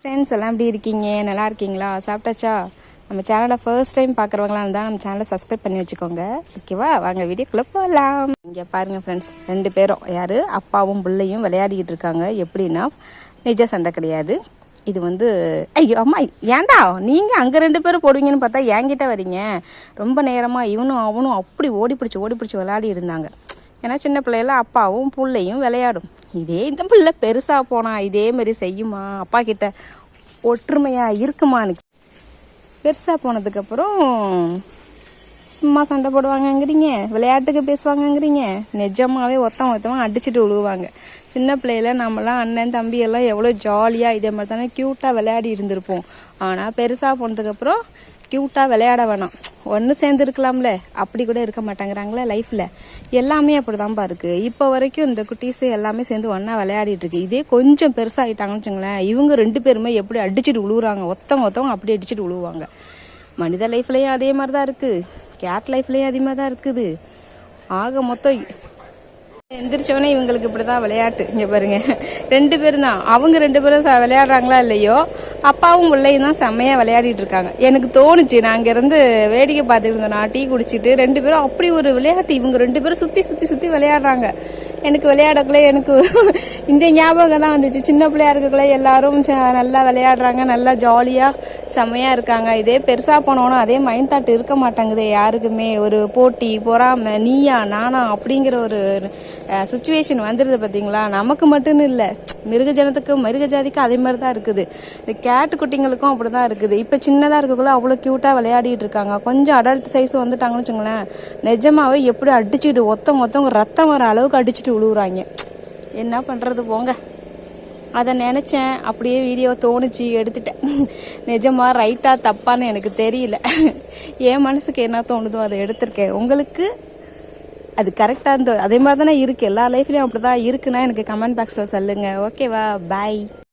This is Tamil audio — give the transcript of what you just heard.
ஃப்ரெண்ட்ஸ் எல்லாம் எப்படி இருக்கீங்க? நல்லா இருக்கீங்களா? சாப்பிட்டாச்சா? நம்ம சேனலை ஃபர்ஸ்ட் டைம் பார்க்குறவங்களாம் இருந்தால் நம்ம சேனலை சப்ஸ்கிரைப் பண்ணி வச்சுக்கோங்க. ஓகேவா? வாங்க வீடியோக்குள்ளே போகலாம். இங்கே பாருங்கள் ஃப்ரெண்ட்ஸ், 2 பேரும் யார் அப்பாவும் பிள்ளையும் விளையாடிக்கிட்டு இருக்காங்க. எப்படின்னா நிஜ சண்டை கிடையாது. இது வந்து ஐயோ அம்மா ஏன்டா நீங்கள் அங்கே 2 பேரும் போடுவீங்கன்னு பார்த்தா என்கிட்ட வரீங்க. ரொம்ப நேரமாக இவனும் அவனும் அப்படி ஓடி பிடிச்சி விளையாடி இருந்தாங்க. ஏன்னா சின்ன பிள்ளையில அப்பாவும் பிள்ளையும் விளையாடும். இதே இந்த பிள்ளை பெருசாக போனால் இதே மாதிரி செய்யுமா? அப்பா கிட்ட ஒற்றுமையாக இருக்குமான்னு பெருசாக போனதுக்கப்புறம் சும்மா சண்டை போடுவாங்கங்கிறீங்க, விளையாட்டுக்கு பேசுவாங்கங்கிறீங்க. நிஜமாவே ஒருத்தவங்க அடிச்சுட்டு விழுவாங்க. சின்ன பிள்ளையில நம்மலாம் அண்ணன் தம்பி எல்லாம் எவ்வளோ ஜாலியாக இதே மாதிரி தானே க்யூட்டாக விளையாடி இருந்திருப்போம். ஆனால் பெருசாக போனதுக்கப்புறம் க்யூட்டாக விளையாட வேணாம், ஒன்று சேர்ந்து இருக்கலாம்ல, அப்படி கூட இருக்க மாட்டாங்கிறாங்களே லைஃப்பில். எல்லாமே அப்படி தான்ப்பா இருக்குது. இப்போ வரைக்கும் இந்த குட்டீஸு எல்லாமே சேர்ந்து ஒன்றா விளையாடிட்டு இருக்கு. இதே கொஞ்சம் பெருசாகிட்டாங்கன்னு வச்சுங்களேன், இவங்க 2 பேருமே எப்படி அடிச்சுட்டு விழுவுறாங்க. ஒருத்தவங்க அப்படி அடிச்சுட்டு விழுவாங்க. மனித லைஃப்லேயும் அதே மாதிரி தான் இருக்குது, கேட் லைஃப்லேயும் அதே மாதிரி தான் இருக்குது. ஆக மொத்தம் எந்திரிச்சோடனே இவங்களுக்கு இப்படிதான் விளையாட்டு. இங்க பாருங்க, 2 பேரும் தான். அவங்க 2 பேரும் விளையாடுறாங்களா இல்லையோ, அப்பாவும் பிள்ளையும் தான் செம்மையா விளையாடிட்டு இருக்காங்க. எனக்கு தோணுச்சு, நான் அங்க இருந்து வேடிக்கை பார்த்துட்டு இருந்தேன். நான் டீ குடிச்சிட்டு 2 பேரும் அப்படி ஒரு விளையாட்டு. இவங்க 2 பேரும் சுத்தி விளையாடுறாங்க. எனக்கு விளையாடக்குள்ள எனக்கு இந்த ஞாபகம் தான் வந்துச்சு. சின்ன பிள்ளையா இருக்கக்குள்ள எல்லாரும் நல்லா விளையாடுறாங்க, நல்லா ஜாலியா செம்மையா இருக்காங்க. இதே பெருசா போனோன்னா அதே மைண்ட் தாட் இருக்க மாட்டாங்குதே யாருக்குமே. ஒரு போட்டி பொறாமை, நீயா நானா அப்படிங்கிற ஒரு சுச்சுவேஷன் வந்துடுது பார்த்தீங்களா? நமக்கு மட்டும் இல்லை, மிருக ஜாதிக்கும் அதே மாதிரி தான் இருக்குது. கேட்டு குட்டிங்களுக்கும் அப்படி தான் இருக்குது. இப்போ சின்னதாக இருக்கக்குள்ள அவ்வளோ க்யூட்டாக விளையாடிட்டு இருக்காங்க. கொஞ்சம் அடல்ட் சைஸ் வந்துட்டாங்கன்னு வச்சுங்களேன், நிஜமாவே எப்படி அடிச்சுட்டு ஒருத்தவங்க ரத்தம் வர அளவுக்கு அடிச்சுட்டு விழுவுறாங்க. என்ன பண்ணுறது போங்க. அதை நினச்சேன், அப்படியே வீடியோ தோணுச்சு, எடுத்துட்டேன். நிஜமா ரைட்டா தப்பான்னு எனக்கு தெரியல. என் மனசுக்கு என்ன தோணுதோ அதை எடுத்திருக்கேன். உங்களுக்கு அது கரெக்டாக இருந்தது அதே மாதிரி தானே இருக்குது. எல்லா லைஃப்லேயும் அப்படி தான் இருக்குன்னா எனக்கு கமெண்ட் பாக்ஸில் சொல்லுங்கள். ஓகேவா? பாய்.